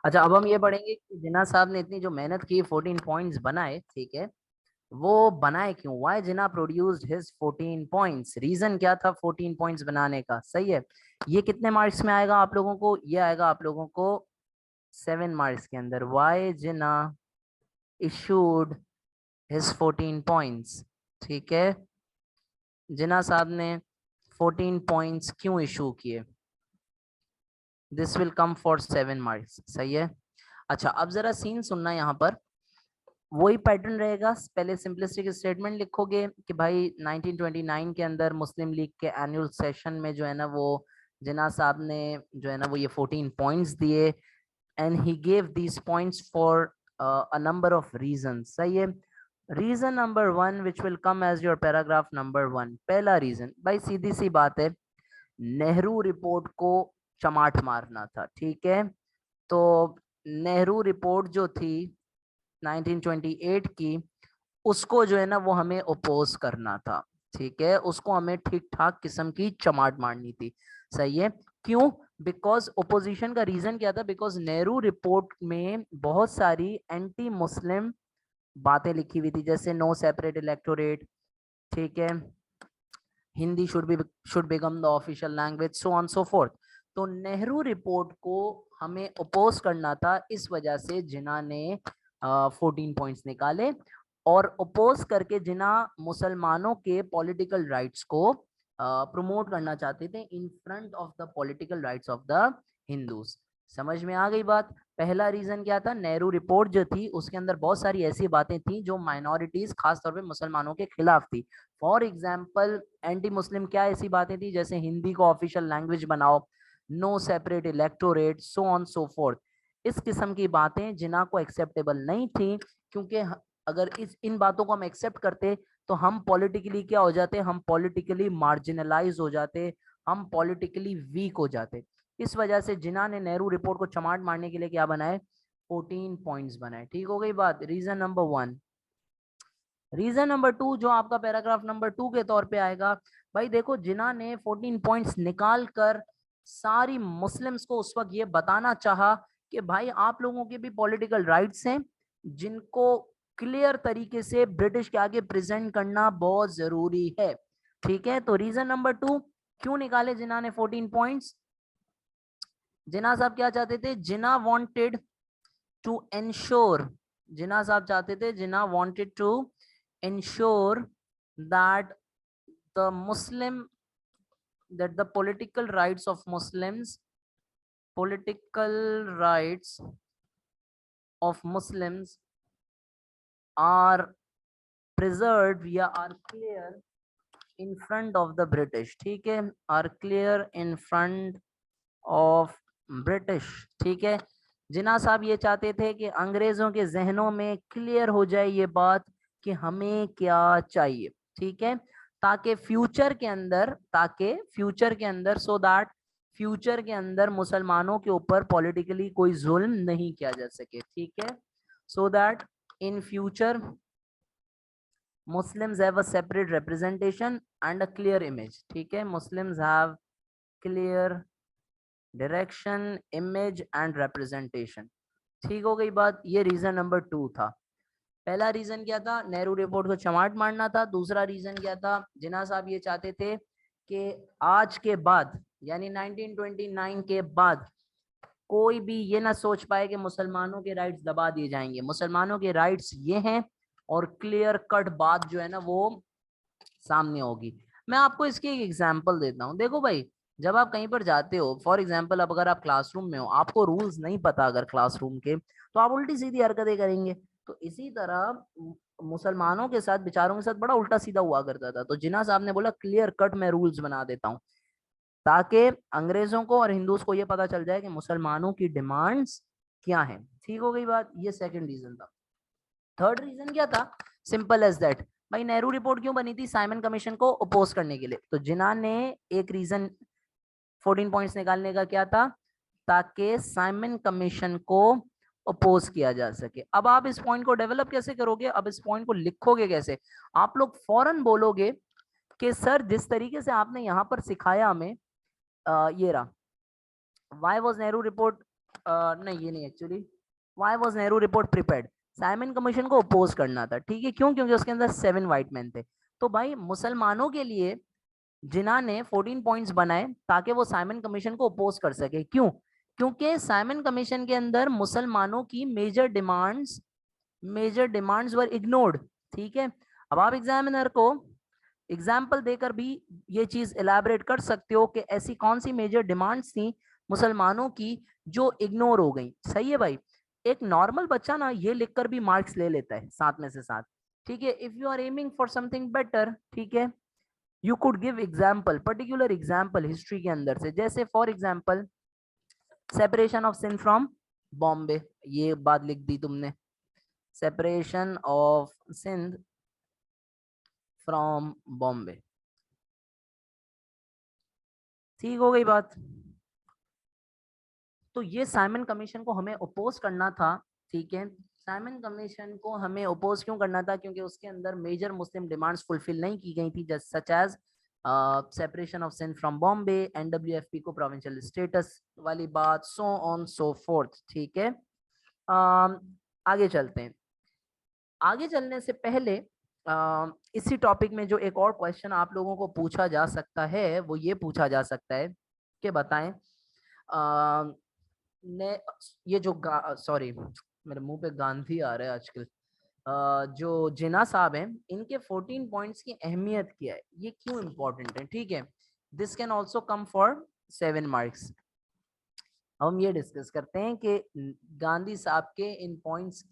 अच्छा, अब हम ये पढ़ेंगे कि जिन्ना साहब ने इतनी जो मेहनत की, 14 पॉइंट्स बनाए, ठीक है, वो बनाए क्यों? Why Jinnah produced his 14 points, reason क्या था 14 पॉइंट्स बनाने का? सही है। ये कितने मार्क्स में आएगा आप लोगों को? ये आएगा आप लोगों को 7 मार्क्स के अंदर। Why Jinnah issued his 14 points, ठीक है, जिन्ना साहब ने 14 पॉइंट्स क्यों इशू किए? This will come for 7 marks. सही है। अच्छा, अब जरा सीन सुनना, यहाँ पर वही पैटर्न रहेगा। पहले सिंपलिस्टिक स्टेटमेंट लिखोगे कि भाई 1929 के अंदर मुस्लिम लीग के एनुअल सेशन में जो है ना, वो जिन्ना साहब ने जो है ना वो ये 14 पॉइंट्स दिए, and he gave these points for a number of reason. सही है। Reason number 1 which will come as your paragraph number 1। पहला रीजन भाई सीधी सी बात है, नेहरू रिपोर्ट को चमाट मारना था। ठीक है, तो नेहरू रिपोर्ट जो थी 1928 की, उसको जो है ना वो हमें ओपोज करना था। ठीक है, उसको हमें ठीक ठाक किस्म की चमाट मारनी थी। सही है। क्यों? बिकॉज ओपोजिशन का रीजन क्या था? बिकॉज नेहरू रिपोर्ट में बहुत सारी एंटी मुस्लिम बातें लिखी हुई थी, जैसे नो सेपरेट इलेक्टोरेट, ठीक है, Hindi should become the official language, so on so fourth. तो नेहरू रिपोर्ट को हमें अपोज करना था, इस वजह से जिन्ना ने 14 पॉइंट्स निकाले, और अपोज करके जिन्ना मुसलमानों के पॉलिटिकल राइट्स को प्रमोट करना चाहते थे in front of the political rights of the Hindus. समझ में आ गई बात? पहला रीजन क्या था? नेहरू रिपोर्ट जो थी उसके अंदर बहुत सारी ऐसी बातें थी जो माइनॉरिटीज, खासतौर पे मुसलमानों के खिलाफ थी। फॉर एग्जाम्पल एंटी मुस्लिम क्या ऐसी बातें थी, जैसे हिंदी को ऑफिशियल लैंग्वेज बनाओ, no separate electorate, so on so forth. इस किस्म की बातें जिन्ना को एक्सेप्टेबल नहीं थी, क्योंकि अगर इन बातों को हम एक्सेप्ट करते तो हम पॉलिटिकली क्या हो जाते? हम पॉलिटिकली मार्जिनलाइज हो जाते, हम पॉलिटिकली वीक हो जाते। इस वजह से जिन्ना ने नेहरू रिपोर्ट को चमाट मारने के लिए क्या बनाए? 14 पॉइंट्स बनाए। ठीक हो गई बात? Reason number 1। रीजन नंबर 2 जो आपका पैराग्राफ नंबर 2 के तौर पे आएगा, भाई देखो, जिन्ना ने 14 पॉइंट्स निकाल कर सारी मुस्लिम्स को उस वक्त ये बताना चाहा कि भाई आप लोगों के भी पॉलिटिकल राइट्स हैं, जिनको क्लियर तरीके से ब्रिटिश के आगे प्रेजेंट करना बहुत जरूरी है। ठीक है, तो रीजन नंबर 2 क्यों निकाले जिन्ना ने 14 पॉइंट्स? जिन्ना साहब क्या चाहते थे? Jinnah wanted to ensure, Jinnah साहब चाहते थे, Jinnah wanted to ensure that the Muslim, that the political rights of Muslims are preserved या are clear in front of the British। ठीक है, are clear in front of British। ठीक है, जिन्ना साहब ये चाहते थे कि अंग्रेजों के जहनों में क्लियर हो जाए ये बात कि हमें क्या चाहिए। ठीक है, ताकि फ्यूचर के अंदर सो दैट फ्यूचर के अंदर मुसलमानों के ऊपर पॉलिटिकली कोई जुल्म नहीं किया जा सके। ठीक है, so that in future Muslims have a separate representation and a clear image। ठीक है, Muslims have clear direction, image and representation. ठीक हो गई बात? ये रीजन नंबर 2 था। पहला रीजन क्या था? नेहरू रिपोर्ट को चमाट मारना था। दूसरा रीजन क्या था? जिन्ना साहब ये चाहते थे कि आज के बाद, यानी 1929 के बाद, कोई भी ये ना सोच पाए कि मुसलमानों के राइट्स दबा दिए जाएंगे। मुसलमानों के राइट्स ये हैं, और क्लियर कट बात जो है ना वो सामने होगी। मैं आपको इसकी एक एग्जांपल देता हूँ। देखो भाई, जब आप कहीं पर जाते हो, फॉर एग्जांपल अब अगर आप क्लासरूम में हो, आपको रूल्स नहीं पता अगर क्लासरूम के, तो आप उल्टी सीधी हरकतें करेंगे। तो इसी तरह मुसलमानों के साथ, बेचारों के साथ बड़ा उल्टा सीधा हुआ करता था। तो जिन्ना साहब ने बोला क्लियर कट मैं रूल्स बना देता हूँ, ताकि अंग्रेजों को और हिंदूज को ये पता चल जाए कि मुसलमानों की डिमांड्स क्या है। ठीक हो गई बात? ये सेकंड रीजन था। थर्ड रीजन क्या था? सिंपल एज दैट, भाई नेहरू रिपोर्ट क्यों बनी थी? साइमन कमीशन को अपोज करने के लिए। तो जिन्ना ने एक रीजन 14 पॉइंट्स निकालने का क्या था? ताकि साइमन कमीशन को अपोज किया जा सके। अब आप इस पॉइंट को डेवलप कैसे करोगे? अब इस पॉइंट को लिखोगे कैसे? आप लोग फौरन बोलोगे कि सर जिस तरीके से आपने यहाँ पर सिखाया हमें, ये रहा, व्हाई वाज नेहरू रिपोर्ट नहीं ये नहीं actually. Why was Nehru report prepared? Simon commission को अपोज करना था, ठीक है। क्यों? क्योंकि उसके अंदर 7 व्हाइट मैन थे। तो भाई मुसलमानों के लिए जिन्ना ने 14 पॉइंट्स बनाए ताकि वो साइमन कमीशन को अपोज कर सके। क्यों? क्योंकि साइमन कमीशन के अंदर मुसलमानों की मेजर डिमांड्स वर इग्नोर्ड, ठीक है। अब आप एग्जामिनर को एग्जाम्पल देकर भी ये चीज एलैबोरेट कर सकते हो कि ऐसी कौन सी मेजर डिमांड्स थी मुसलमानों की जो इग्नोर हो गई। सही है भाई। एक नॉर्मल बच्चा ना ये लिखकर भी मार्क्स ले लेता है 7 में से 7, ठीक है। If you are aiming for something better, ठीक है, you could give example, particular example history के अंदर से, जैसे for example separation of Sindh from Bombay, ये बात लिख दी तुमने, separation of Sindh from Bombay, ठीक हो गई बात। तो ये साइमन कमीशन को हमें अपोज करना था, ठीक है। साइमन कमीशन को हमें अपोज क्यों करना था? क्योंकि उसके अंदर मेजर मुस्लिम डिमांड्स फुलफिल नहीं की गई थी, such as separation of Sindh from Bombay, NWFP को प्रोविंशियल स्टेटस वाली बात, सो ऑन सो फोर्थ, ठीक है। आगे चलते हैं। आगे चलने से पहले इसी टॉपिक में जो एक और क्वेश्चन आप लोगों को पूछा जा सकता है वो ये पूछा जा सकता है कि बताएं ने ये जो सॉरी मेरे मुंह पे गांधी आ रहा है आजकल, जो जिन्ना साहब हैं इनके 14 पॉइंट्स की अहमियत क्या है, ये क्यों इंपॉर्टेंट है, ठीक है। This can also come for 7 marks. हम ये डिस्कस करते हैं कि गांधी साहब के इन पॉइंट्स